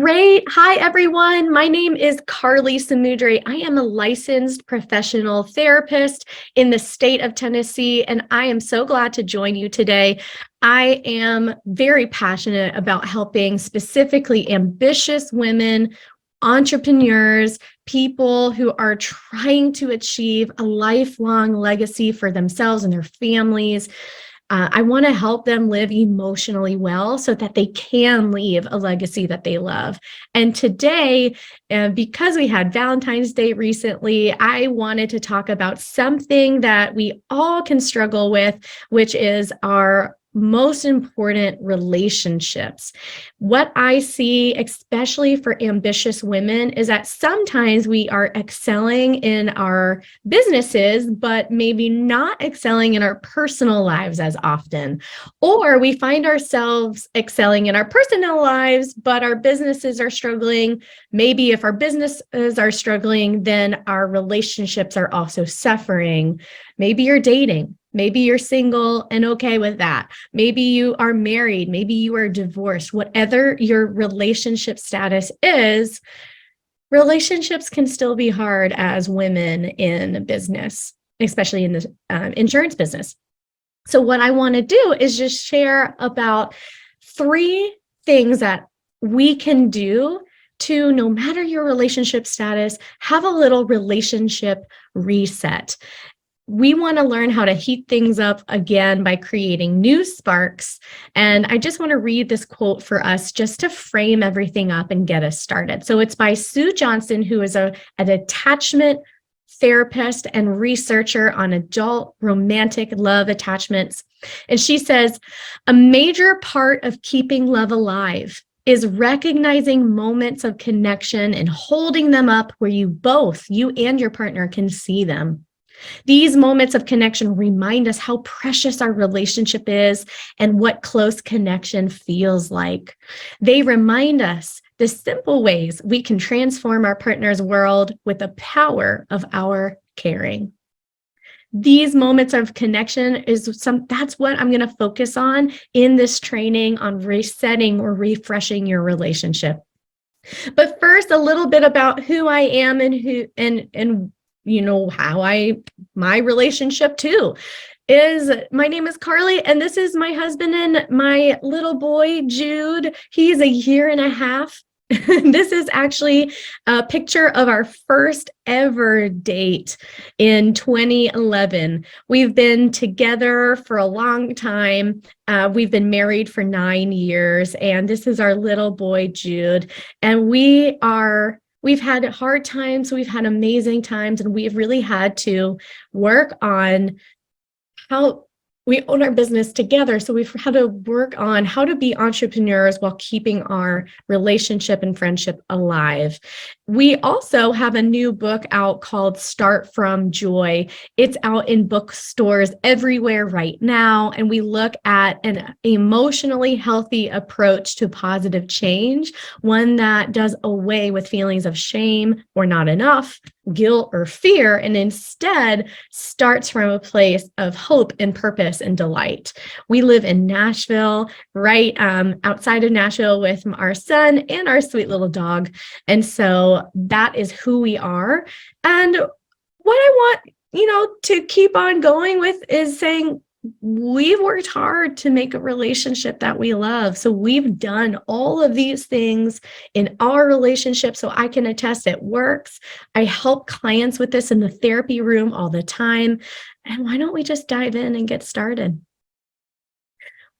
Great. Hi, everyone. My name is Carly Samudre. I am a licensed professional therapist in the state of Tennessee, and I am so glad to join you today. I am very passionate about helping specifically ambitious women, entrepreneurs, people who are trying to achieve a lifelong legacy for themselves and their families. I want to help them live emotionally well so that they can leave a legacy that they love. And today, because we had Valentine's Day recently, I wanted to talk about something that we all can struggle with, which is our most important relationships. What I see, especially for ambitious women, is that sometimes we are excelling in our businesses, but maybe not excelling in our personal lives as often. Or we find ourselves excelling in our personal lives, but our businesses are struggling. Maybe if our businesses are struggling, then our relationships are also suffering. Maybe you're dating. Maybe you're single and okay with that. Maybe you are married. Maybe you are divorced. Whatever your relationship status is, relationships can still be hard as women in business, especially in the insurance business. So what I want to do is just share about 3 things that we can do to, no matter your relationship status, have a little relationship reset. We want to learn how to heat things up again by creating new sparks. And I just want to read this quote for us just to frame everything up and get us started. So it's by Sue Johnson, who is an attachment therapist and researcher on adult romantic love attachments. And she says, a major part of keeping love alive is recognizing moments of connection and holding them up where you and your partner, can see them. These moments of connection remind us how precious our relationship is and what close connection feels like. They remind us the simple ways we can transform our partner's world with the power of our caring. These moments of connection that's what I'm going to focus on in this training on resetting or refreshing your relationship. But first, a little bit about who I am and how my relationship too is. My name is Carly, and this is my husband and my little boy, Jude. He's 1.5 years. This is actually a picture of our first ever date in 2011. We've been together for a long time. We've been married for 9 years, and this is our little boy, Jude. And we've had hard times, we've had amazing times, and we've really had to work on how we own our business together. So we've had to work on how to be entrepreneurs while keeping our relationship and friendship alive. We also have a new book out called Start From Joy. It's out in bookstores everywhere right now. And we look at an emotionally healthy approach to positive change, one that does away with feelings of shame or not enough, guilt or fear, and instead starts from a place of hope and purpose and delight. We live in Nashville, right outside of Nashville, with our son and our sweet little dog. And so that is who we are. And what I want, to keep on going with is saying, we've worked hard to make a relationship that we love. So we've done all of these things in our relationship. So I can attest it works. I help clients with this in the therapy room all the time. And why don't we just dive in and get started?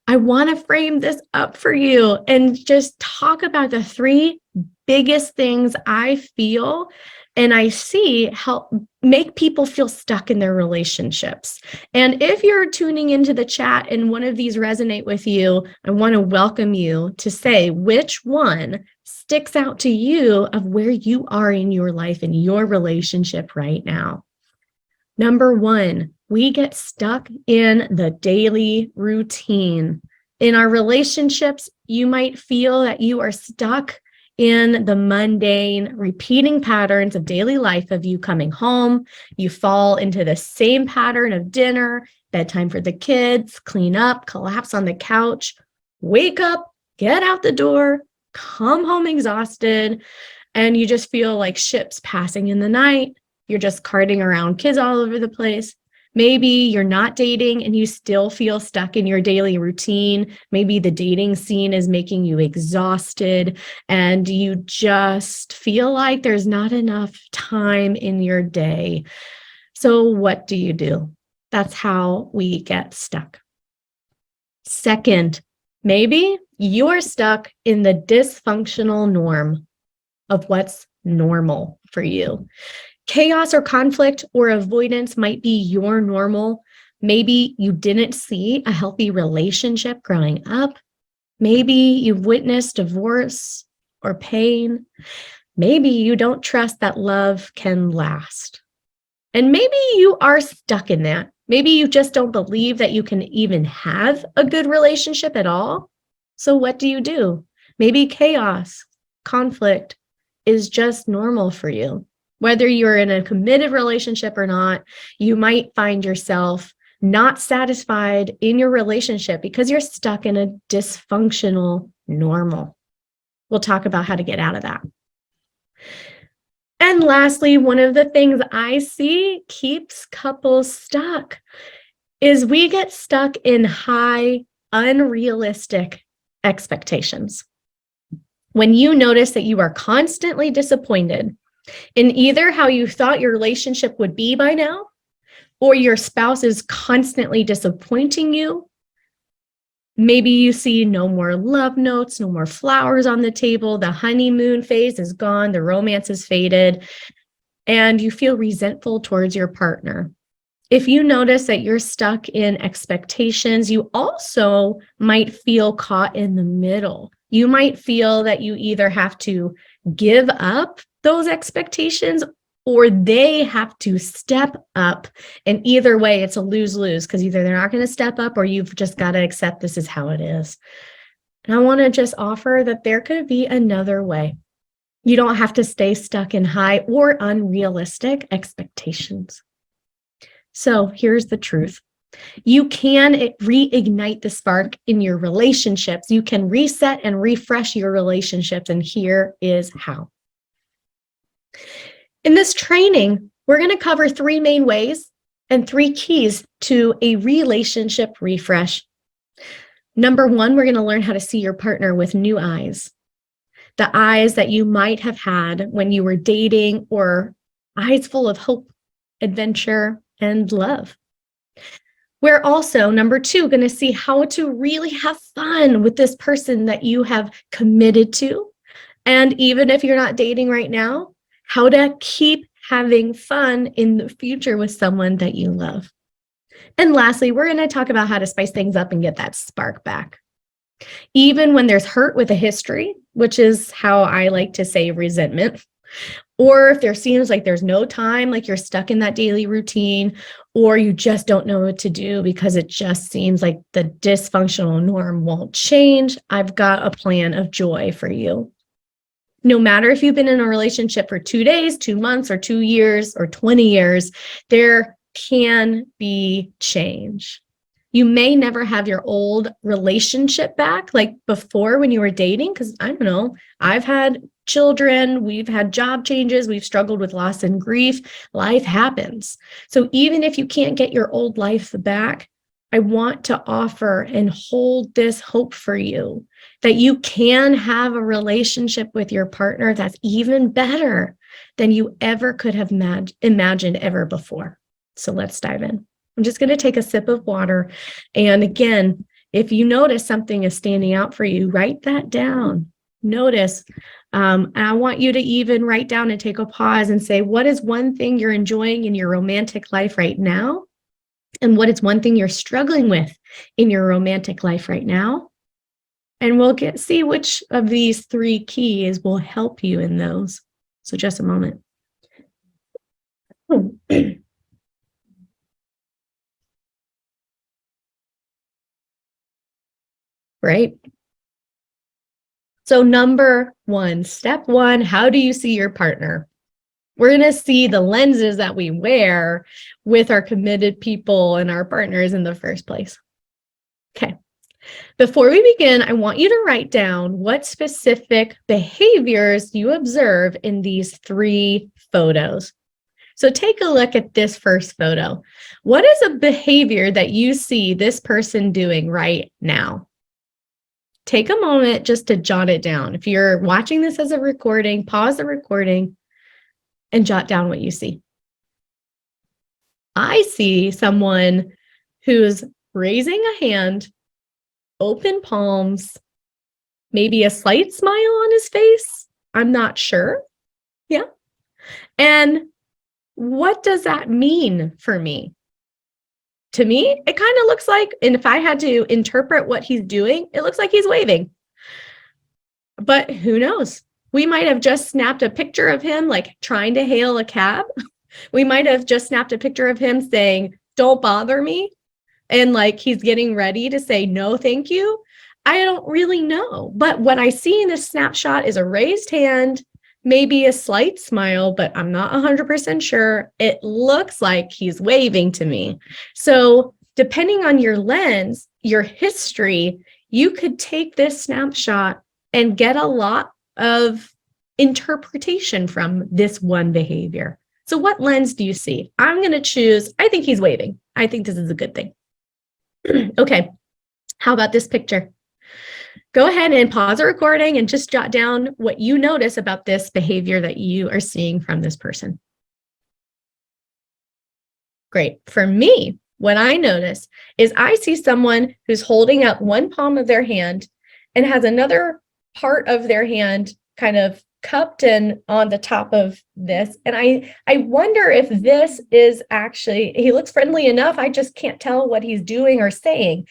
I want to frame this up for you and just talk about the 3 biggest things I feel and I see help make people feel stuck in their relationships. And if you're tuning into the chat and one of these resonate with you, I want to welcome you to say which one sticks out to you of where you are in your life and your relationship right now. Number 1, we get stuck in the daily routine. In our relationships, you might feel that you are stuck in the mundane, repeating patterns of daily life of you coming home. You fall into the same pattern of dinner, bedtime for the kids, clean up, collapse on the couch, wake up, get out the door, come home exhausted and you just feel like ships passing in the night. You're just carting around kids all over the place. Maybe you're not dating and you still feel stuck in your daily routine. Maybe the dating scene is making you exhausted and you just feel like there's not enough time in your day. So what do? That's how we get stuck. Second, maybe you're stuck in the dysfunctional norm of what's normal for you. Chaos or conflict or avoidance might be your normal. Maybe you didn't see a healthy relationship growing up. Maybe you've witnessed divorce or pain. Maybe you don't trust that love can last. And maybe you are stuck in that. Maybe you just don't believe that you can even have a good relationship at all. So what do? Maybe chaos, conflict is just normal for you. Whether you're in a committed relationship or not, you might find yourself not satisfied in your relationship because you're stuck in a dysfunctional normal. We'll talk about how to get out of that. And lastly, one of the things I see keeps couples stuck is we get stuck in high, unrealistic expectations. When you notice that you are constantly disappointed in either how you thought your relationship would be by now, or your spouse is constantly disappointing you. Maybe you see no more love notes, no more flowers on the table, the honeymoon phase is gone, the romance is faded, and you feel resentful towards your partner. If you notice that you're stuck in expectations, you also might feel caught in the middle. You might feel that you either have to give up those expectations or they have to step up. And either way, it's a lose-lose because either they're not going to step up or you've just got to accept this is how it is. And I want to just offer that there could be another way. You don't have to stay stuck in high or unrealistic expectations. So here's the truth. You can reignite the spark in your relationships. You can reset and refresh your relationships. And here is how. In this training, we're going to cover 3 main ways and 3 keys to a relationship refresh. Number 1, we're going to learn how to see your partner with new eyes. The eyes that you might have had when you were dating, or eyes full of hope, adventure, and love. We're also, number 2, going to see how to really have fun with this person that you have committed to. And even if you're not dating right now, how to keep having fun in the future with someone that you love. And lastly, we're going to talk about how to spice things up and get that spark back. Even when there's hurt with a history, which is how I like to say resentment, or if there seems like there's no time, like you're stuck in that daily routine, or you just don't know what to do because it just seems like the dysfunctional norm won't change, I've got a plan of joy for you. No matter if you've been in a relationship for 2 days, 2 months, or 2 years, or 20 years, there can be change. You may never have your old relationship back like before when you were dating, because I don't know, I've had children, we've had job changes, we've struggled with loss and grief. Life happens. So even if you can't get your old life back, I want to offer and hold this hope for you that you can have a relationship with your partner that's even better than you ever could have imagined ever before. So let's dive in. I'm just going to take a sip of water. And again, if you notice something is standing out for you, write that down. Notice. And I want you to even write down and take a pause and say, what is one thing you're enjoying in your romantic life right now? And what is one thing you're struggling with in your romantic life right now? And we'll see which of these 3 keys will help you in those. So just a moment. Right? So number 1, step 1, how do you see your partner? We're going to see the lenses that we wear with our committed people and our partners in the first place. Okay. Before we begin, I want you to write down what specific behaviors you observe in these 3 photos. So take a look at this first photo. What is a behavior that you see this person doing right now? Take a moment just to jot it down. If you're watching this as a recording, pause the recording and jot down what you see. I see someone who's raising a hand, open palms, maybe a slight smile on his face. I'm not sure. Yeah. And what does that mean for me? To me, it kind of looks like, and if I had to interpret what he's doing, it looks like he's waving. But who knows? We might have just snapped a picture of him like trying to hail a cab. We might have just snapped a picture of him saying, "Don't bother me." And like he's getting ready to say, "No, thank you." I don't really know. But what I see in this snapshot is a raised hand, maybe a slight smile, but I'm not 100% sure. It looks like he's waving to me. So depending on your lens, your history, you could take this snapshot and get a lot of interpretation from this one behavior. So what lens do you see? I'm going to choose, I think he's waving. I think this is a good thing. Okay, how about this picture? Go ahead and pause the recording and just jot down what you notice about this behavior that you are seeing from this person. Great. For me, what I notice is I see someone who's holding up one palm of their hand and has another part of their hand kind of cupped and on the top of this. And I wonder if this is actually, he looks friendly enough. I just can't tell what he's doing or saying.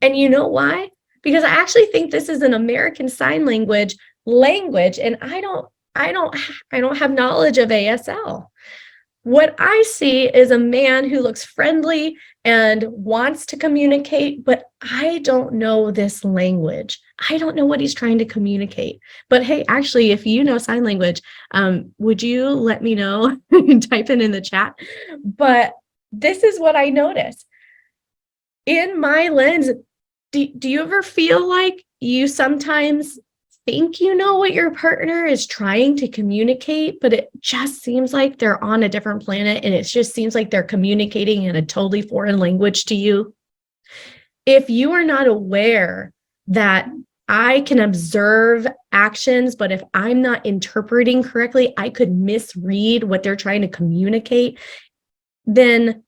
And you know why? Because I actually think this is an American Sign Language, and I don't have knowledge of ASL. What I see is a man who looks friendly and wants to communicate, but I don't know this language. I don't know what he's trying to communicate. But hey, actually, if you know sign language, would you let me know and type it in the chat? But this is what I notice. In my lens, do you ever feel like you sometimes think you know what your partner is trying to communicate, but it just seems like they're on a different planet and it just seems like they're communicating in a totally foreign language to you? If you are not aware that I can observe actions, but if I'm not interpreting correctly, I could misread what they're trying to communicate, then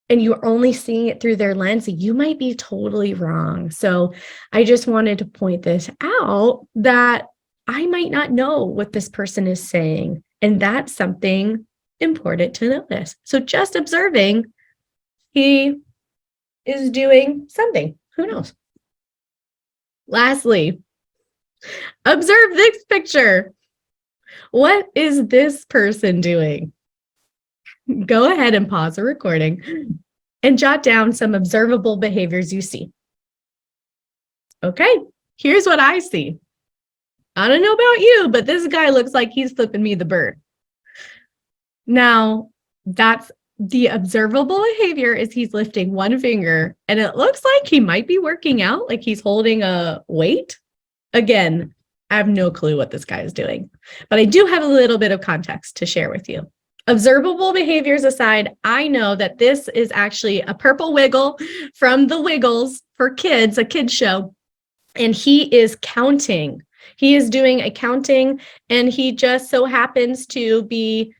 and you're only seeing it through their lens, you might be totally wrong. So I just wanted to point this out that I might not know what this person is saying. And that's something important to notice. So just observing, he is doing something. Who knows? Lastly, observe this picture. What is this person doing? Go ahead and pause the recording and jot down some observable behaviors you see. Okay, here's what I see. I don't know about you, but this guy looks like he's flipping me the bird. Now, that's the observable behavior is he's lifting one finger and it looks like he might be working out, like he's holding a weight. Again, I have no clue what this guy is doing, but I do have a little bit of context to share with you. Observable behaviors aside, I know that this is actually a purple wiggle from the Wiggles for kids, a kid's show, and he is counting. He is doing a counting, and he just so happens to be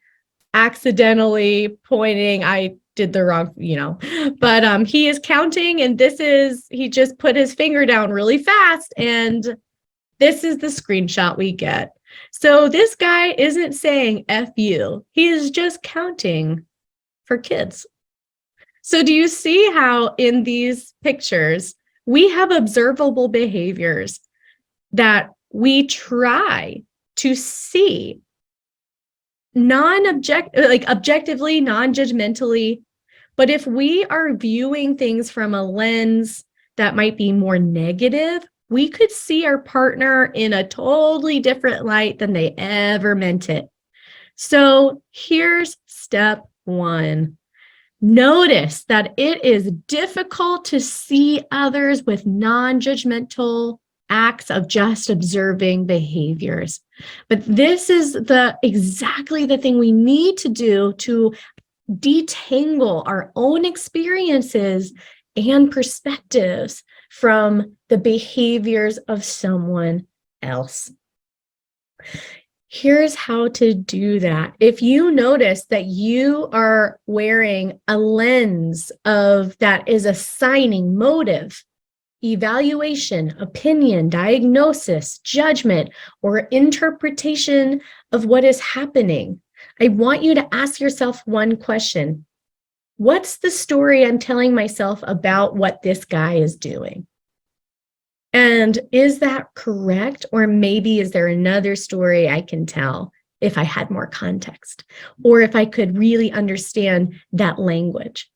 accidentally pointing. I did the wrong, but he is counting, and he just put his finger down really fast, and this is the screenshot we get. So this guy isn't saying F you. He is just counting for kids. So do you see how in these pictures, we have observable behaviors that we try to see objectively, non-judgmentally. But if we are viewing things from a lens that might be more negative, we could see our partner in a totally different light than they ever meant it. So here's step one. Notice that it is difficult to see others with non-judgmental acts of just observing behaviors. But this is exactly the thing we need to do to detangle our own experiences and perspectives from the behaviors of someone else. Here's how to do that. If you notice that you are wearing a lens that is assigning motive, evaluation, opinion, diagnosis, judgment, or interpretation of what is happening, I want you to ask yourself one question. What's the story I'm telling myself about what this guy is doing? And is that correct? Or maybe is there another story I can tell if I had more context, or if I could really understand that language?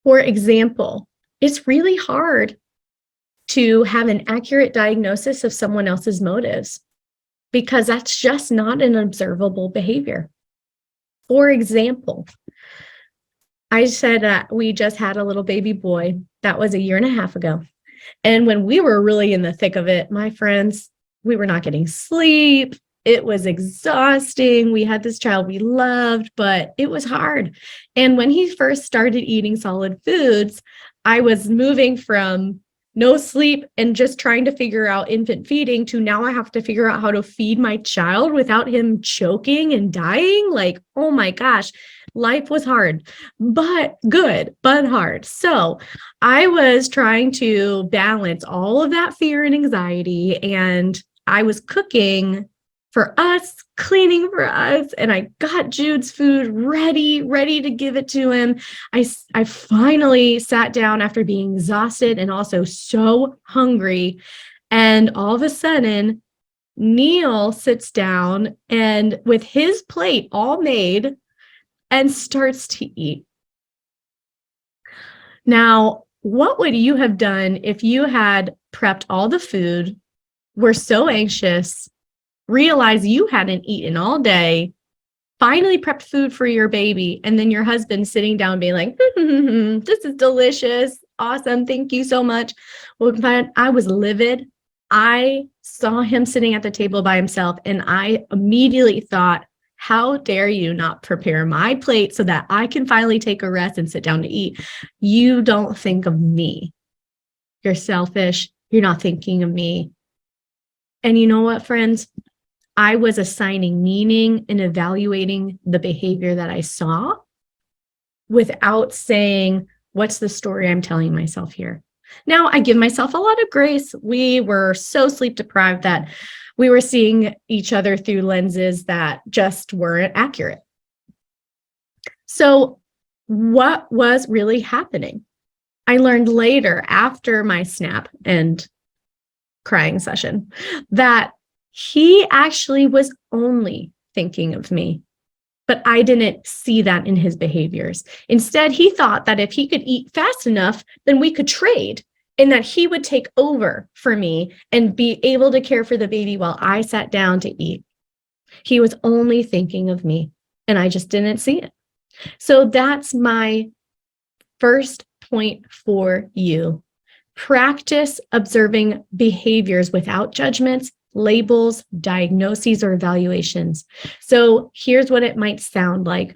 For example, it's really hard to have an accurate diagnosis of someone else's motives because that's just not an observable behavior. For example, I said that we just had a little baby boy. That was 1.5 years ago. And when we were really in the thick of it, my friends, we were not getting sleep. It was exhausting. We had this child we loved, but it was hard. And when he first started eating solid foods, I was moving from no sleep and just trying to figure out infant feeding to now I have to figure out how to feed my child without him choking and dying. Like, oh my gosh, life was hard, but good, but hard. So I was trying to balance all of that fear and anxiety, and I was cooking for us, cleaning for us, and I got Jude's food ready to give it to him. I finally sat down after being exhausted and also so hungry. And all of a sudden, Neil sits down and with his plate all made and starts to eat. Now, what would you have done if you had prepped all the food, were so anxious, realize you hadn't eaten all day, finally prepped food for your baby, and then your husband sitting down being like, this is delicious, awesome, thank you so much. Well, I was livid. I saw him sitting at the table by himself, and I immediately thought, how dare you not prepare my plate so that I can finally take a rest and sit down to eat? You don't think of me. You're selfish. You're not thinking of me. And you know what, friends? I was assigning meaning and evaluating the behavior that I saw without saying, what's the story I'm telling myself here? Now, I give myself a lot of grace. We were so sleep deprived that we were seeing each other through lenses that just weren't accurate. So what was really happening? I learned later after my snap and crying session that he actually was only thinking of me, but I didn't see that in his behaviors. Instead, he thought that if he could eat fast enough, then we could trade and that he would take over for me and be able to care for the baby while I sat down to eat. He was only thinking of me, and I just didn't see it. So that's my first point for you. Practice observing behaviors without judgments, labels, diagnoses, or evaluations. So here's what it might sound like.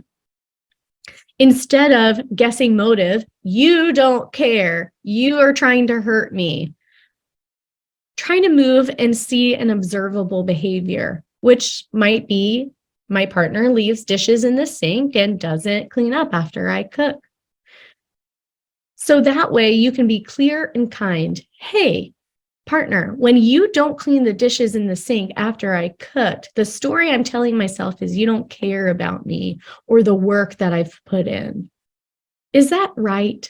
Instead of guessing motive, you don't care, you are trying to hurt me. Try to move and see an observable behavior, which might be my partner leaves dishes in the sink and doesn't clean up after I cook. So that way you can be clear and kind. Hey, partner, when you don't clean the dishes in the sink after I cooked, the story I'm telling myself is you don't care about me or the work that I've put in. Is that right?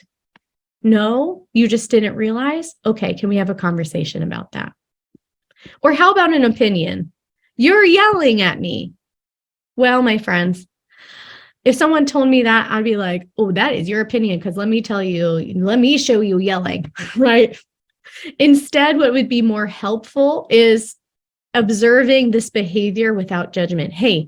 No, you just didn't realize? Okay, can we have a conversation about that? Or how about an opinion? You're yelling at me. Well, my friends, if someone told me that, I'd be like, oh, that is your opinion, because let me tell you, let me show you yelling, right? Instead, what would be more helpful is observing this behavior without judgment. Hey,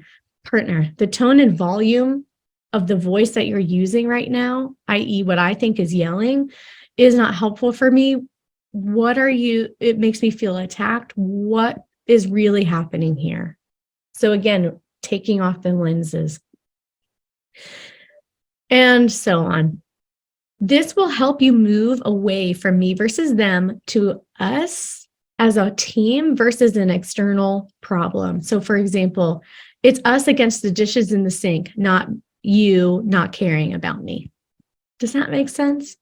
partner, the tone and volume of the voice that you're using right now, i.e., what I think is yelling, is not helpful for me. It makes me feel attacked. What is really happening here? So again, taking off the lenses and so on. This will help you move away from me versus them to us as a team versus an external problem. So for example, it's us against the dishes in the sink, not you not caring about me. Does that make sense?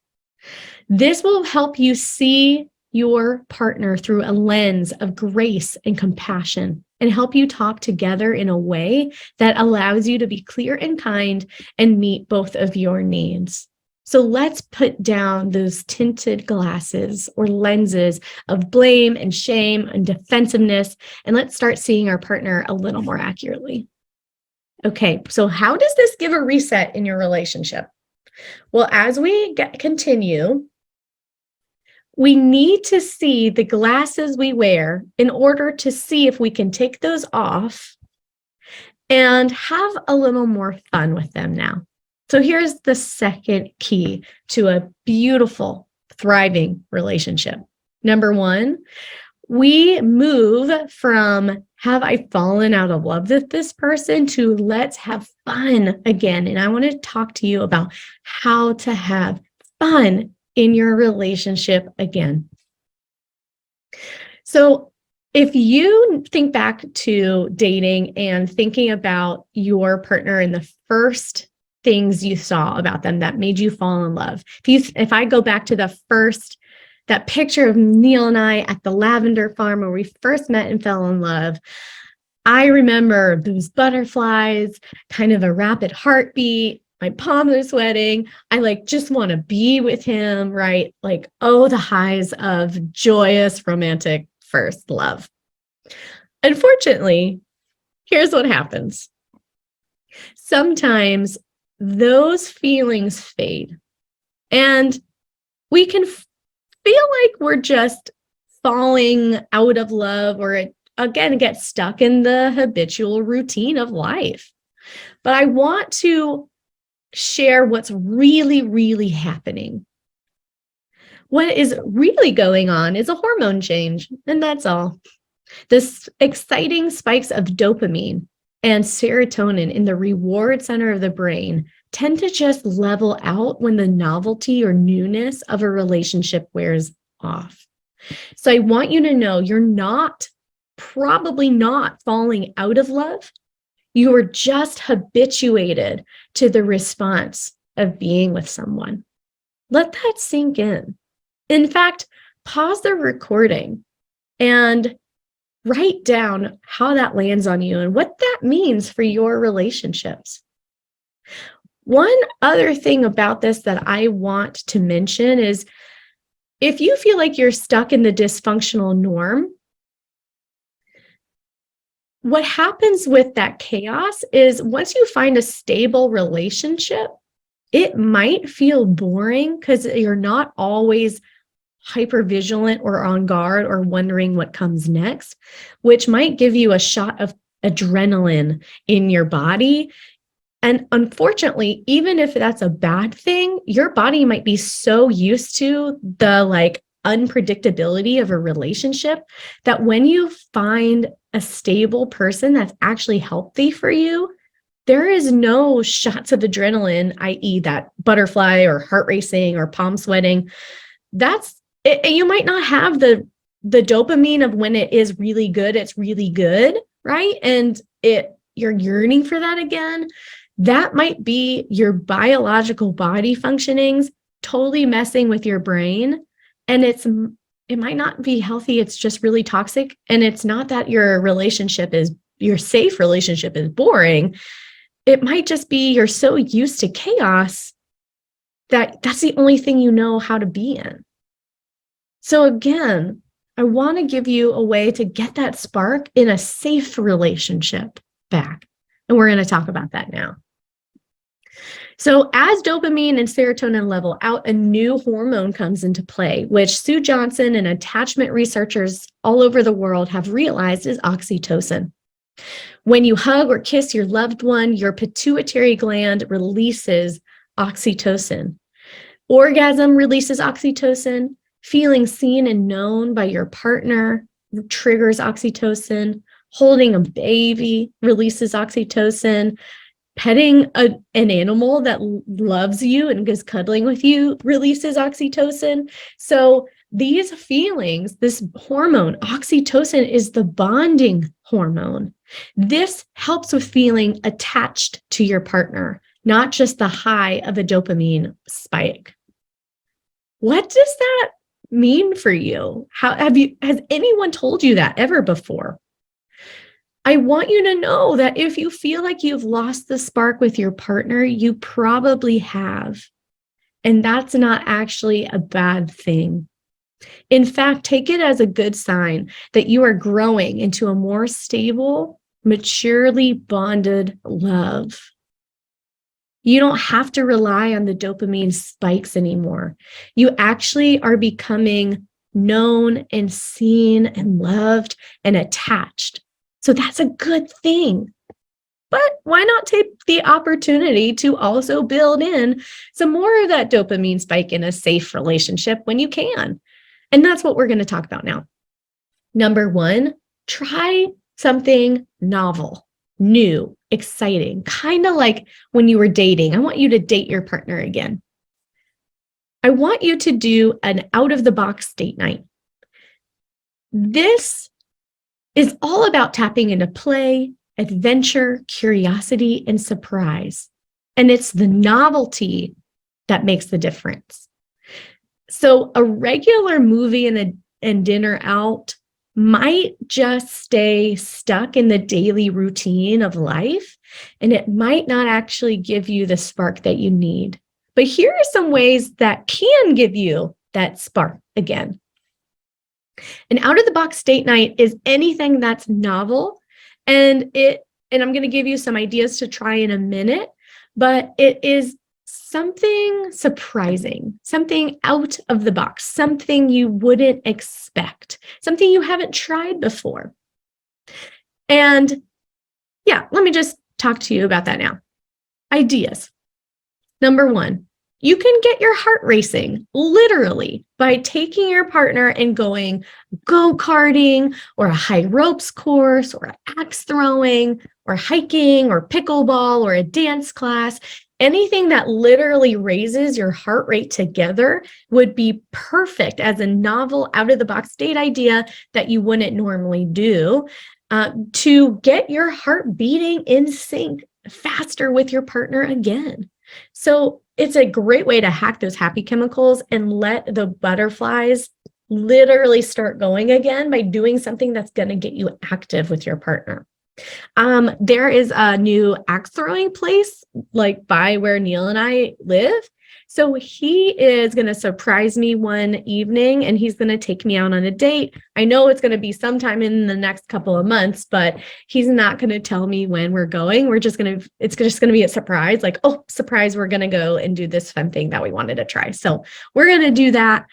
This will help you see your partner through a lens of grace and compassion and help you talk together in a way that allows you to be clear and kind and meet both of your needs. So let's put down those tinted glasses or lenses of blame and shame and defensiveness, and let's start seeing our partner a little more accurately. Okay, so how does this give a reset in your relationship? Well, as we continue, we need to see the glasses we wear in order to see if we can take those off and have a little more fun with them now. So here's the second key to a beautiful, thriving relationship. Number one, we move from have I fallen out of love with this person to let's have fun again. And I want to talk to you about how to have fun in your relationship again. So if you think back to dating and thinking about your partner and the first things you saw about them that made you fall in love. If I go back to that picture of Neil and I at the lavender farm where we first met and fell in love, I remember those butterflies, kind of a rapid heartbeat, my palms are sweating. I just want to be with him, right? The highs of joyous romantic first love. Unfortunately, here's what happens. Sometimes those feelings fade and we can feel like we're just falling out of love or again get stuck in the habitual routine of life. But I want to share what's really, really happening. What is really going on is a hormone change, and that's all. This exciting spikes of dopamine and serotonin in the reward center of the brain tend to just level out when the novelty or newness of a relationship wears off. So I want you to know you're probably not falling out of love. You are just habituated to the response of being with someone. Let that sink in. In fact, pause the recording and write down how that lands on you and what that means for your relationships. One other thing about this that I want to mention is if you feel like you're stuck in the dysfunctional norm, what happens with that chaos is once you find a stable relationship, it might feel boring because you're not always hypervigilant or on guard or wondering what comes next, which might give you a shot of adrenaline in your body. And unfortunately, even if that's a bad thing, your body might be so used to the unpredictability of a relationship that when you find a stable person that's actually healthy for you, there is no shots of adrenaline, i.e. that butterfly or heart racing or palm sweating. That's it. You might not have the dopamine of when it is really good, it's really good, right? And you're yearning for that again. That might be your biological body functionings totally messing with your brain. And it might not be healthy. It's just really toxic. And it's not that your safe relationship is boring. It might just be you're so used to chaos that that's the only thing you know how to be in. So again, I want to give you a way to get that spark in a safe relationship back. And we're going to talk about that now. So as dopamine and serotonin level out, a new hormone comes into play, which Sue Johnson and attachment researchers all over the world have realized is oxytocin. When you hug or kiss your loved one, your pituitary gland releases oxytocin. Orgasm releases oxytocin. Feeling seen and known by your partner triggers oxytocin. Holding a baby releases oxytocin. Petting an animal that loves you and is cuddling with you releases oxytocin. So these feelings, this hormone, oxytocin, is the bonding hormone. This helps with feeling attached to your partner, not just the high of a dopamine spike. What does that mean for you? Has anyone told you that ever before? I want you to know that if you feel like you've lost the spark with your partner, you probably have. And that's not actually a bad thing. In fact, take it as a good sign that you are growing into a more stable, maturely bonded love. You don't have to rely on the dopamine spikes anymore. You actually are becoming known and seen and loved and attached. So that's a good thing. But why not take the opportunity to also build in some more of that dopamine spike in a safe relationship when you can? And that's what we're going to talk about now. Number one, try something novel, new, exciting, kind of like when you were dating. I want you to date your partner again. I want you to do an out-of-the-box date night. This is all about tapping into play, adventure, curiosity, and surprise. And it's the novelty that makes the difference. So a regular movie and dinner out might just stay stuck in the daily routine of life, and it might not actually give you the spark that you need. But here are some ways that can give you that spark again. An out-of-the-box date night is anything that's novel, and I'm going to give you some ideas to try in a minute, but it is something surprising, something out of the box, something you wouldn't expect, something you haven't tried before. And yeah, let me just talk to you about that now. Ideas. Number one, you can get your heart racing literally by taking your partner and going go-karting or a high ropes course or axe throwing or hiking or pickleball or a dance class. Anything that literally raises your heart rate together would be perfect as a novel out-of-the-box date idea that you wouldn't normally do to get your heart beating in sync faster with your partner again. So it's a great way to hack those happy chemicals and let the butterflies literally start going again by doing something that's going to get you active with your partner. There is a new axe throwing place like by where Neil and I live. So he is going to surprise me one evening and he's going to take me out on a date. I know it's going to be sometime in the next couple of months, but he's not going to tell me when we're going. It's just going to be a surprise, like, oh, surprise, we're going to go and do this fun thing that we wanted to try. So we're going to do that.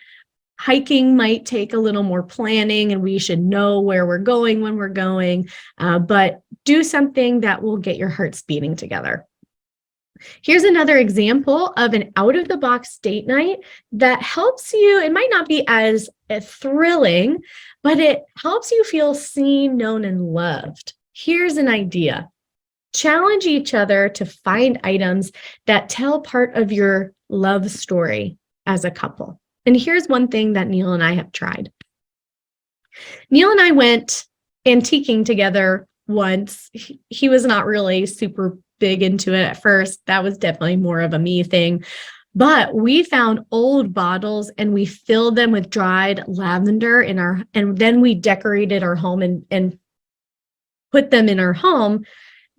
Hiking might take a little more planning and we should know where we're going when we're going, but do something that will get your hearts beating together. Here's another example of an out-of-the-box date night that helps you. It might not be as thrilling, but it helps you feel seen, known, and loved. Here's an idea. Challenge each other to find items that tell part of your love story as a couple. And here's one thing that Neil and I have tried. Neil and I went antiquing together once. He was not really super big into it at first. That was definitely more of a me thing. But we found old bottles and we filled them with dried lavender and then we decorated our home and put them in our home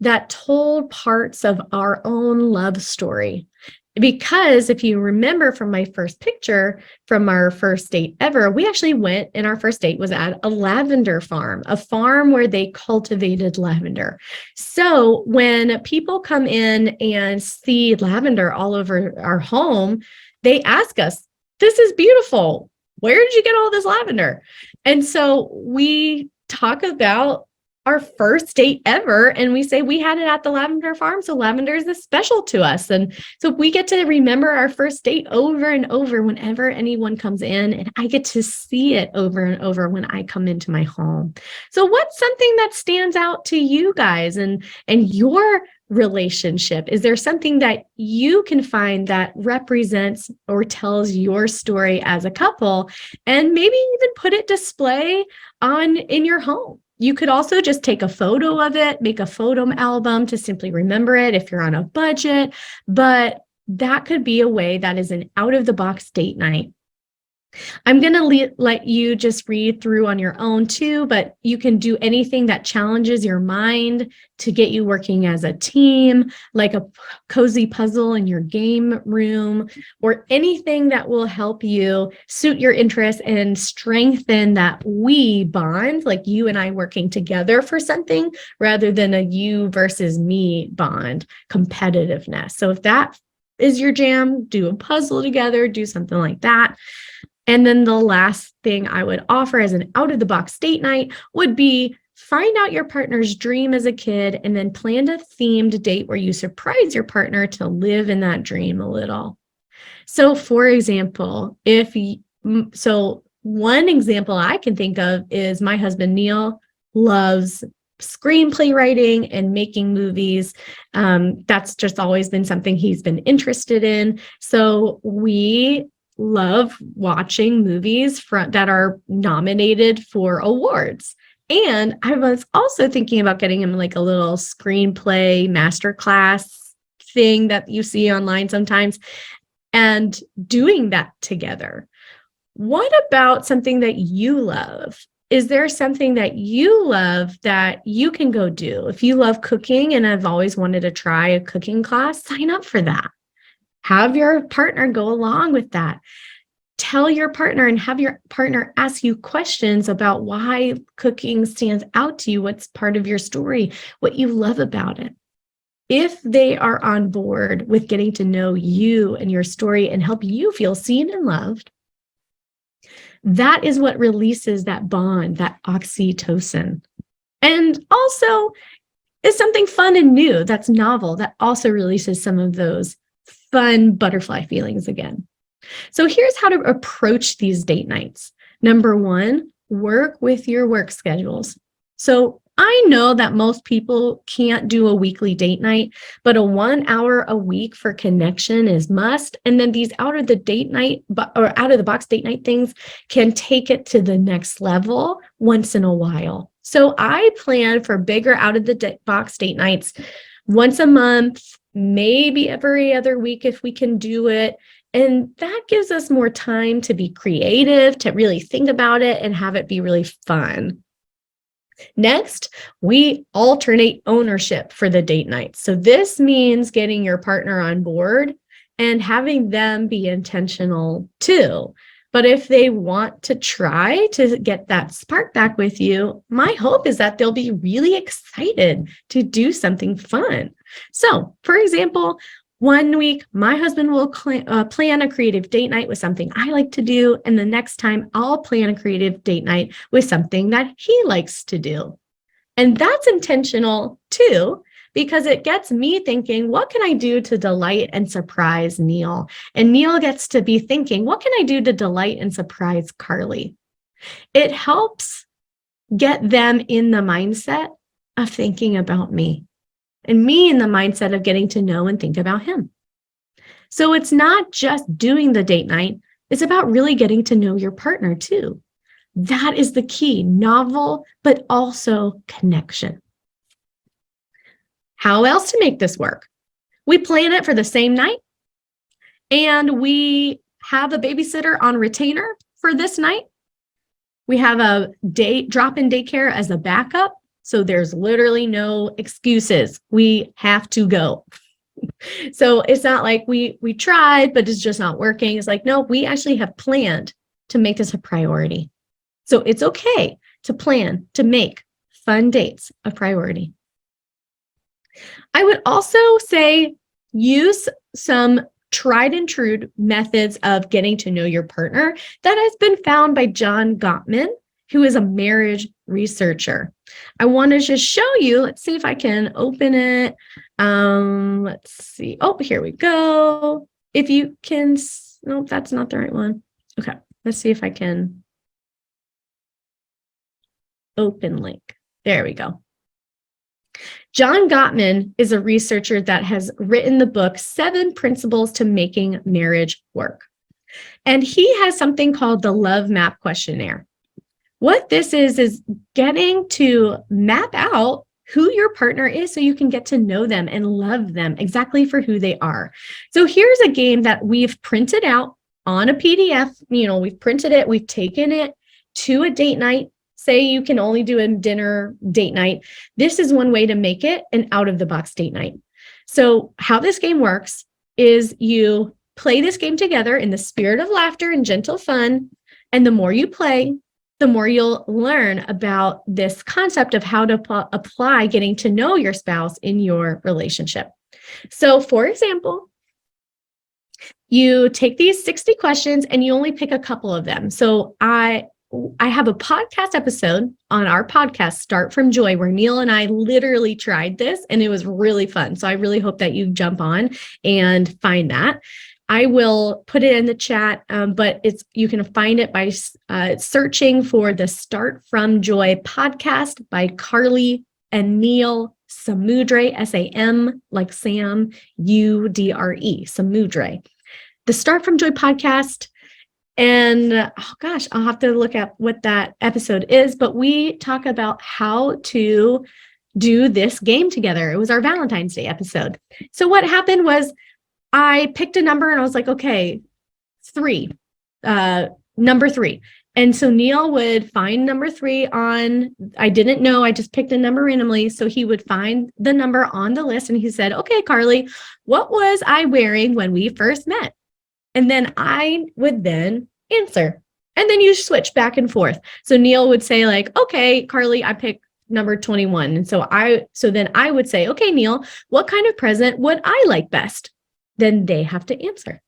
that told parts of our own love story. Because if you remember from my first picture from our first date ever, we actually went and our first date was at a lavender farm, a farm where they cultivated lavender. So when people come in and see lavender all over our home, they ask us, "This is beautiful. Where did you get all this lavender?" And so we talk about our first date ever. And we say we had it at the lavender farm. So lavender is special to us. And so we get to remember our first date over and over whenever anyone comes in, and I get to see it over and over when I come into my home. So what's something that stands out to you guys and your relationship? Is there something that you can find that represents or tells your story as a couple, and maybe even put it display on in your home? You could also just take a photo of it, make a photo album to simply remember it if you're on a budget, but that could be a way that is an out-of-the-box date night. I'm going to let you just read through on your own too, but you can do anything that challenges your mind to get you working as a team, like a cozy puzzle in your game room, or anything that will help you suit your interests and strengthen that we bond, like you and I working together for something rather than a you versus me bond, competitiveness. So if that is your jam, do a puzzle together, do something like that. And then the last thing I would offer as an out-of-the-box date night would be find out your partner's dream as a kid and then plan a themed date where you surprise your partner to live in that dream a little. So for example, one example I can think of is my husband, Neil, loves screenplay writing and making movies. That's just always been something he's been interested in. So we love watching movies that are nominated for awards. And I was also thinking about getting him like a little screenplay masterclass thing that you see online sometimes and doing that together. What about something that you love? Is there something that you love that you can go do? If you love cooking and I've always wanted to try a cooking class, sign up for that. Have your partner go along with that. Tell your partner and have your partner ask you questions about why cooking stands out to you, what's part of your story, what you love about it. If they are on board with getting to know you and your story and help you feel seen and loved, that is what releases that bond, that oxytocin. And also is something fun and new that's novel that also releases some of those fun butterfly feelings again. So here's how to approach these date nights. Number one, work with your work schedules. So I know that most people can't do a weekly date night, but a 1 hour a week for connection is must. And then these out of the box date night things can take it to the next level once in a while. So I plan for bigger out of the box date nights once a month, maybe every other week if we can do it. And that gives us more time to be creative, to really think about it and have it be really fun. Next, we alternate ownership for the date night. So this means getting your partner on board and having them be intentional too. But if they want to try to get that spark back with you, my hope is that they'll be really excited to do something fun. So, for example, one week, my husband will plan a creative date night with something I like to do. And the next time I'll plan a creative date night with something that he likes to do. And that's intentional too, because it gets me thinking, what can I do to delight and surprise Neil? And Neil gets to be thinking, what can I do to delight and surprise Carly? It helps get them in the mindset of thinking about me. And me in the mindset of getting to know and think about him. So it's not just doing the date night, it's about really getting to know your partner too. That is the key, novel, but also connection. How else to make this work? We plan it for the same night, and we have a babysitter on retainer for this night. We have a drop-in daycare as a backup. So there's literally no excuses. We have to go. So it's not like we tried, but it's just not working. It's like, no, we actually have planned to make this a priority. So it's okay to plan to make fun dates a priority. I would also say use some tried and true methods of getting to know your partner that has been found by John Gottman who is a marriage researcher. I want to just show you, let's see if I can open it. Let's see. Oh, here we go. If you can, nope, that's not the right one. Okay, let's see if I can open link. There we go. John Gottman is a researcher that has written the book, 7 Principles to Making Marriage Work. And he has something called the Love Map Questionnaire. What this is getting to map out who your partner is so you can get to know them and love them exactly for who they are. So here's a game that we've printed out on a PDF. We've printed it, we've taken it to a date night. Say you can only do a dinner date night. This is one way to make it an out-of-the-box date night. So how this game works is you play this game together in the spirit of laughter and gentle fun. And the more you play, the more you'll learn about this concept of how to apply getting to know your spouse in your relationship. So for example, you take these 60 questions and you only pick a couple of them. So I have a podcast episode on our podcast, Start From Joy, where Neil and I literally tried this and it was really fun. So I really hope that you jump on and find that. I will put it in the chat, but you can find it by searching for the Start From Joy podcast by Carly and Neil Samudre, S-A-M, like Sam, U-D-R-E, Samudre. The Start From Joy podcast. And I'll have to look at what that episode is, but we talk about how to do this game together. It was our Valentine's Day episode. So what happened was I picked a number and I was like, okay, 3, number 3. And so Neil would find number 3 I didn't know, I just picked a number randomly. So he would find the number on the list and he said, okay, Carly, what was I wearing when we first met? And then I would then answer. And then you switch back and forth. So Neil would say like, okay, Carly, I picked number 21. And so then I would say, okay, Neil, what kind of present would I like best? Then they have to answer.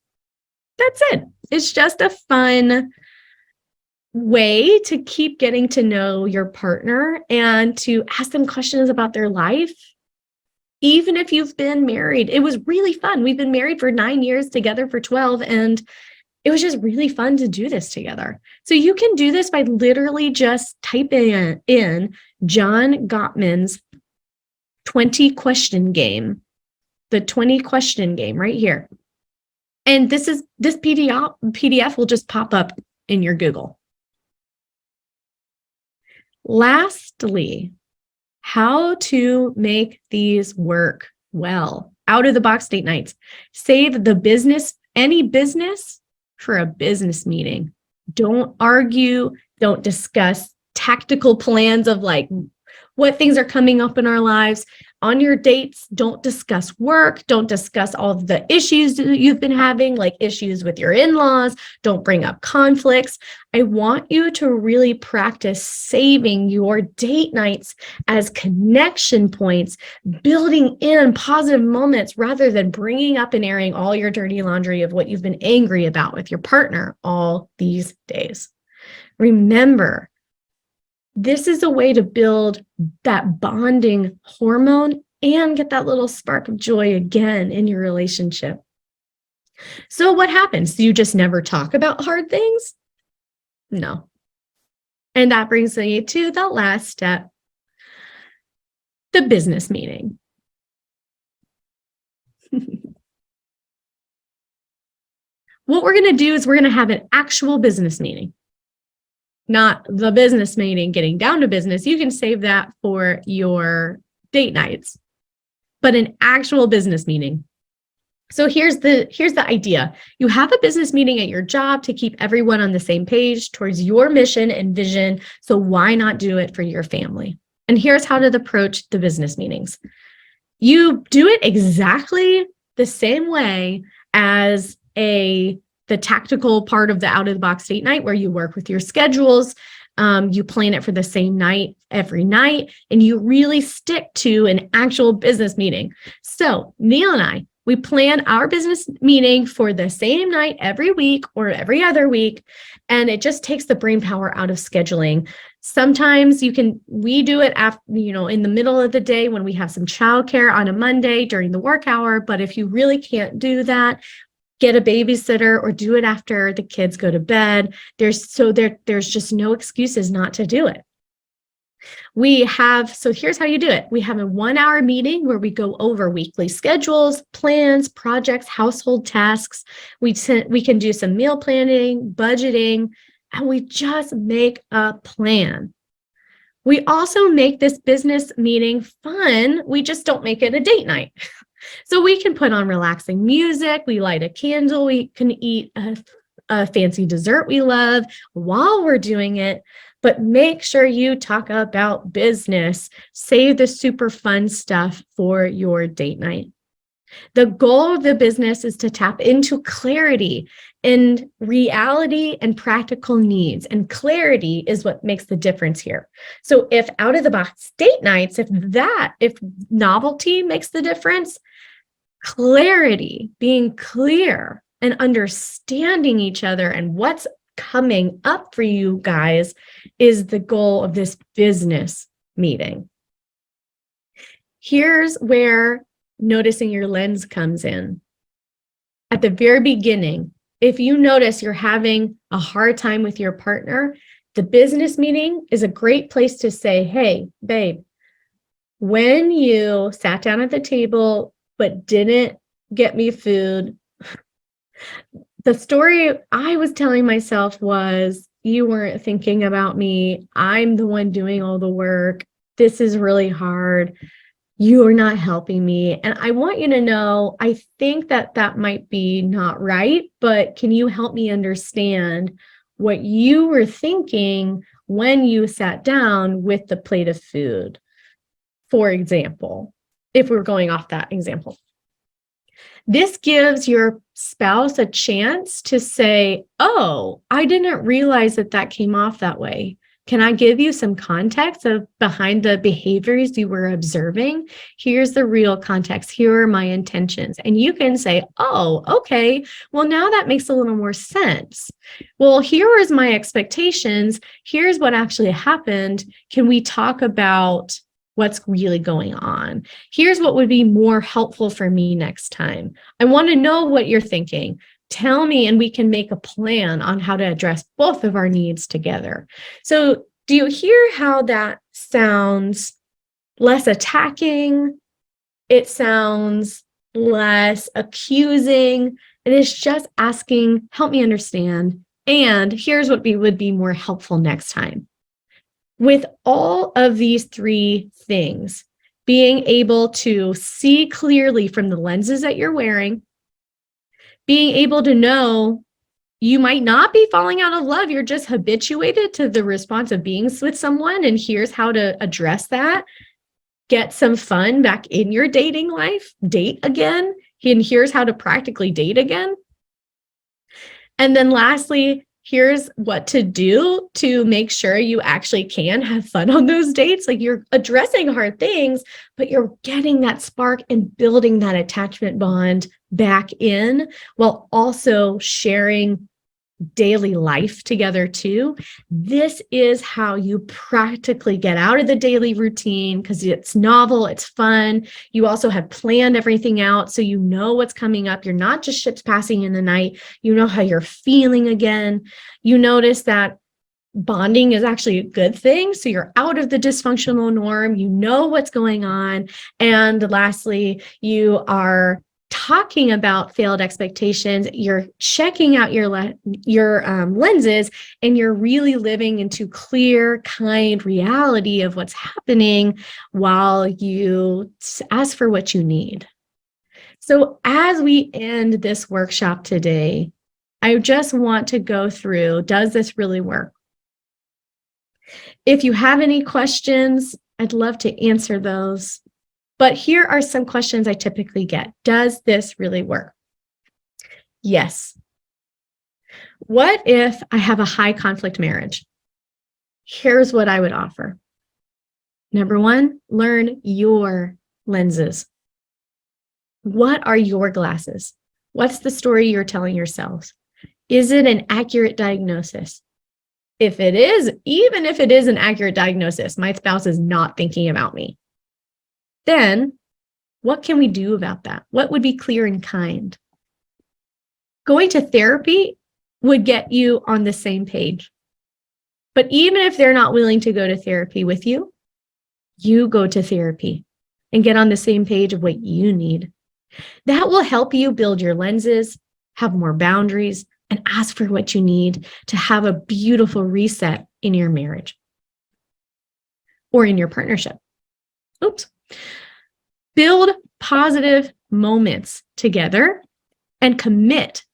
That's it. It's just a fun way to keep getting to know your partner and to ask them questions about their life. Even if you've been married, it was really fun. We've been married for 9 years, together for 12, and it was just really fun to do this together. So you can do this by literally just typing in John Gottman's 20 question game, the 20 question game right here. And this PDF will just pop up in your Google. Lastly, how to make these work well. Out of the box date nights. Save any business for a business meeting. Don't argue. Don't discuss tactical plans of like what things are coming up in our lives. On your dates, don't discuss work. Don't discuss all of the issues that you've been having, like issues with your in-laws. Don't bring up conflicts. I want you to really practice saving your date nights as connection points, building in positive moments rather than bringing up and airing all your dirty laundry of what you've been angry about with your partner all these days. Remember, this is a way to build that bonding hormone and get that little spark of joy again in your relationship. So what happens? Do you just never talk about hard things? No. And that brings me to the last step, the business meeting. What we're going to do is we're going to have an actual business meeting. Not the business meeting, getting down to business. You can save that for your date nights, but an actual business meeting. So here's the idea. You have a business meeting at your job to keep everyone on the same page towards your mission and vision. So why not do it for your family? And here's how to approach the business meetings. You do it exactly the same way as the tactical part of the out of the box date night where you work with your schedules, you plan it for the same night every night, and you really stick to an actual business meeting. So Neil and I, We plan our business meeting for the same night every week or every other week, and it just takes the brain power out of scheduling. Sometimes we do it after, in the middle of the day when we have some childcare on a Monday during the work hour. But if you really can't do that, get a babysitter or do it after the kids go to bed. There's just no excuses not to do it. So here's how you do it. We have a 1-hour meeting where we go over weekly schedules, plans, projects, household tasks. We can do some meal planning, budgeting, and we just make a plan. We also make this business meeting fun. We just don't make it a date night. So we can put on relaxing music, we light a candle, we can eat a fancy dessert we love while we're doing it, but make sure you talk about business. Save the super fun stuff for your date night. The goal of the business is to tap into clarity and reality and practical needs. And clarity is what makes the difference here. So if out of the box date nights, if novelty makes the difference, clarity, being clear and understanding each other and what's coming up for you guys is the goal of this business meeting. Here's where noticing your lens comes in. At the very beginning, if you notice you're having a hard time with your partner, the business meeting is a great place to say, hey, babe, when you sat down at the table but didn't get me food, the story I was telling myself was, you weren't thinking about me. I'm the one doing all the work. This is really hard. You are not helping me. And I want you to know, I think that might be not right, but can you help me understand what you were thinking when you sat down with the plate of food? For example, if we're going off that example. This gives your spouse a chance to say, oh, I didn't realize that came off that way. Can I give you some context behind the behaviors you were observing? Here's the real context. Here are my intentions. And you can say, oh, okay, well, now that makes a little more sense. Well, here is my expectations. Here's what actually happened. Can we talk about what's really going on? Here's what would be more helpful for me next time. I want to know what you're thinking. Tell me, and we can make a plan on how to address both of our needs together. So do you hear how that sounds less attacking? It sounds less accusing. And it's just asking, help me understand. And here's what would be more helpful next time. With all of these three things, being able to see clearly from the lenses that you're wearing, being able to know you might not be falling out of love, you're just habituated to the response of being with someone, and here's how to address that. Get some fun back in your dating life, date again, and here's how to practically date again. And then lastly, here's what to do to make sure you actually can have fun on those dates. Like, you're addressing hard things, but you're getting that spark and building that attachment bond back in while also sharing daily life together too. This is how you practically get out of the daily routine, because it's novel, it's fun. You also have planned everything out, so you know what's coming up. You're not just ships passing in the night. You know how you're feeling again. You notice that bonding is actually a good thing. So you're out of the dysfunctional norm. You know what's going on. And lastly, you are talking about failed expectations. You're checking out your lenses, and you're really living into clear, kind reality of what's happening while you ask for what you need. So as we end this workshop today, I just want to go through, does this really work? If you have any questions, I'd love to answer those. But here are some questions I typically get. Does this really work? Yes. What if I have a high conflict marriage? Here's what I would offer. Number one, learn your lenses. What are your glasses? What's the story you're telling yourselves? Is it an accurate diagnosis? If it is, even if it is an accurate diagnosis, my spouse is not thinking about me. Then what can we do about that? What would be clear and kind? Going to therapy would get you on the same page. But even if they're not willing to go to therapy with you, you go to therapy and get on the same page of what you need. That will help you build your lenses, have more boundaries, and ask for what you need to have a beautiful reset in your marriage or in your partnership. Build positive moments together and commit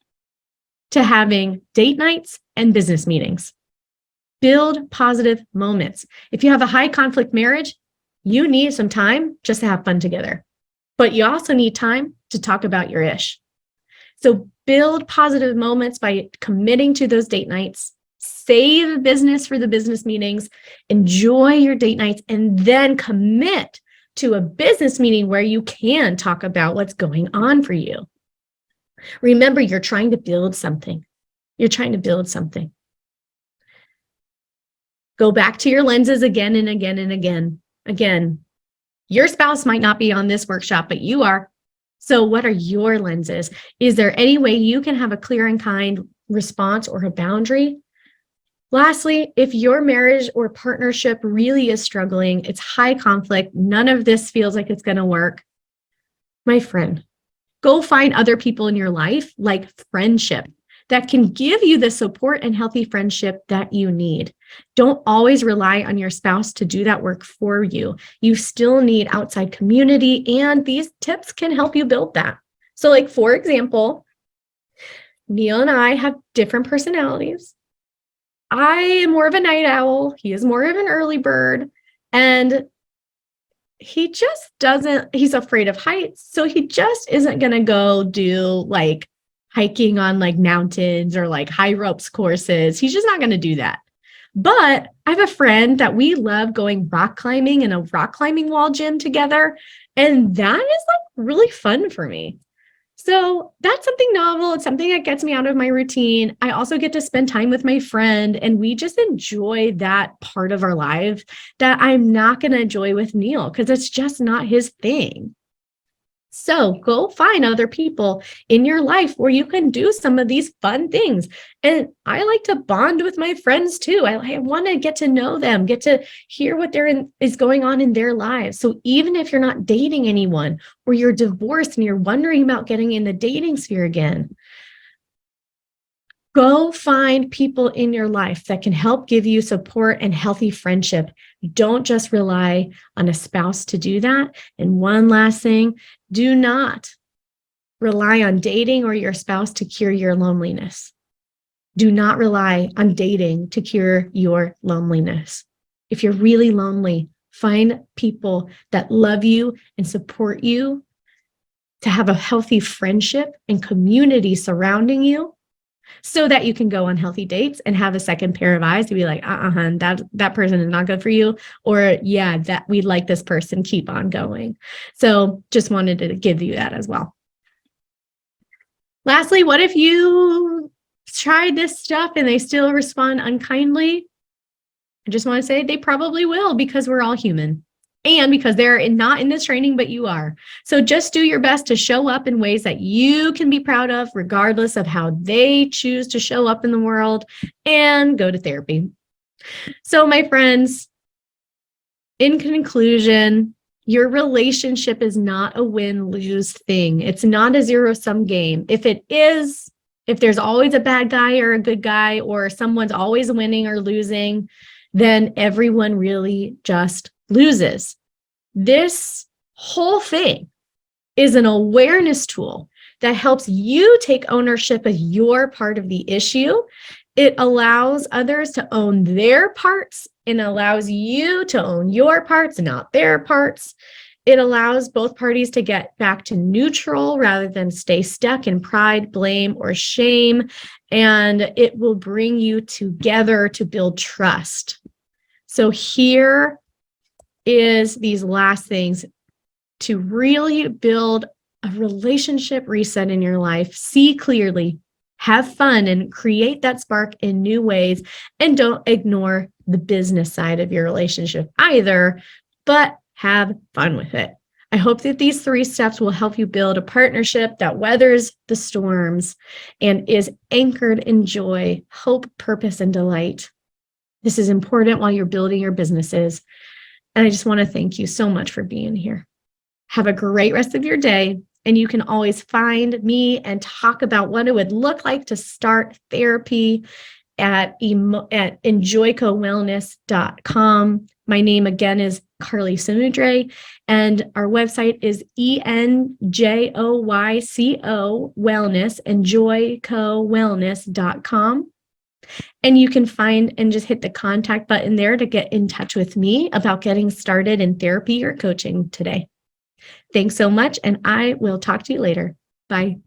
to having date nights and business meetings. Build positive moments. If you have a high conflict marriage, you need some time just to have fun together, but you also need time to talk about your ish. So build positive moments by committing to those date nights, save business for the business meetings, enjoy your date nights, and then commit to a business meeting where you can talk about what's going on for you. Remember, you're trying to build something. You're trying to build something. Go back to your lenses again and again and again. Again, your spouse might not be on this workshop, but you are. So what are your lenses? Is there any way you can have a clear and kind response or a boundary? Lastly, if your marriage or partnership really is struggling, it's high conflict, none of this feels like it's going to work, my friend, go find other people in your life, like friendship, that can give you the support and healthy friendship that you need. Don't always rely on your spouse to do that work for you. You still need outside community, and these tips can help you build that. So, like, for example, Neil and I have different personalities. I am more of a night owl. He is more of an early bird. And he just doesn't, he's afraid of heights. So he just isn't going to go do like hiking on like mountains or like high ropes courses. He's just not going to do that. But I have a friend that we love going rock climbing in a rock climbing wall gym together. And that is like really fun for me. So that's something novel. It's something that gets me out of my routine. I also get to spend time with my friend, and we just enjoy that part of our life that I'm not going to enjoy with Neil because it's just not his thing. So go find other people in your life where you can do some of these fun things. And I like to bond with my friends too. I want to get to know them, get to hear what is going on in their lives. So even if you're not dating anyone or you're divorced and you're wondering about getting in the dating sphere again, go find people in your life that can help give you support and healthy friendship. Don't just rely on a spouse to do that. And one last thing, do not rely on dating or your spouse to cure your loneliness. Do not rely on dating to cure your loneliness. If you're really lonely, find people that love you and support you, to have a healthy friendship and community surrounding you, so that you can go on healthy dates and have a second pair of eyes to be like, that person is not good for you. Or yeah, that we like this person, keep on going. So just wanted to give you that as well. Lastly, what if you tried this stuff and they still respond unkindly? I just want to say they probably will, because we're all human. And because they're not in this training, but you are. So just do your best to show up in ways that you can be proud of, regardless of how they choose to show up in the world, and go to therapy. So my friends, in conclusion, your relationship is not a win-lose thing. It's not a zero-sum game. If it is, if there's always a bad guy or a good guy, or someone's always winning or losing, then everyone really just loses. This whole thing is an awareness tool that helps you take ownership of your part of the issue. It allows others to own their parts and allows you to own your parts and not their parts. It allows both parties to get back to neutral rather than stay stuck in pride, blame, or shame. And it will bring you together to build trust. So here is these last things to really build a relationship reset in your life. See clearly, have fun, and create that spark in new ways. And don't ignore the business side of your relationship either, but have fun with it. I hope that these 3 steps will help you build a partnership that weathers the storms and is anchored in joy, hope, purpose, and delight. This is important while you're building your businesses. And I just want to thank you so much for being here. Have a great rest of your day. And you can always find me and talk about what it would look like to start therapy at enjoycowellness.com. My name again is Carly Samudre, and our website is ENJOYCO Wellness, enjoycowellness.com. And you can find and just hit the contact button there to get in touch with me about getting started in therapy or coaching today. Thanks so much, and I will talk to you later. Bye.